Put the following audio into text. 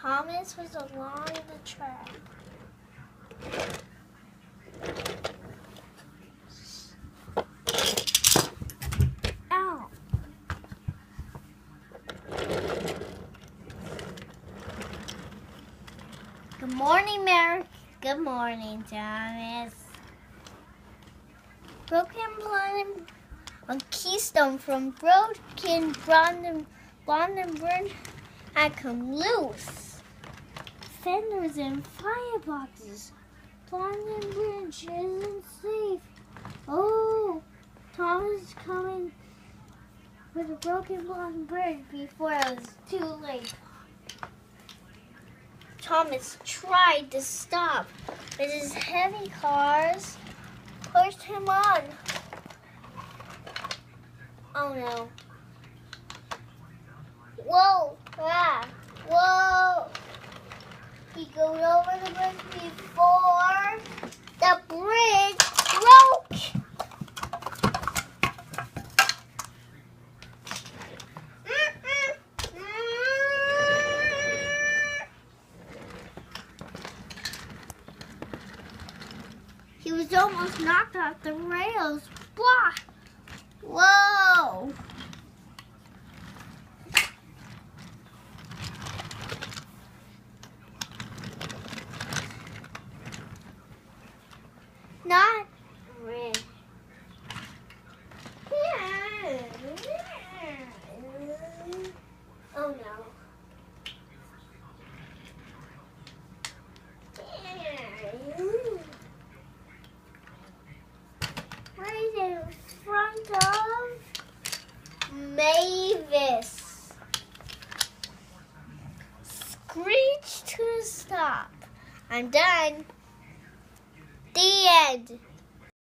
Thomas was along the track. Ow. Good morning, Mary. Good morning, Thomas. Broken blind on Keystone from broken Brandenburg had come loose. Fenders and fireboxes. Brandenburg isn't safe. Oh, Thomas is coming with a broken Brandenburg before it was too late. Thomas tried to stop, but his heavy cars pushed him on. Oh no. Whoa! Ah! Whoa! He goes over the bridge before the bridge broke. He was almost knocked off the rails. Blah! Whoa! Not really. Oh no. Right in front of Mavis. Screech to stop. I'm done. The end.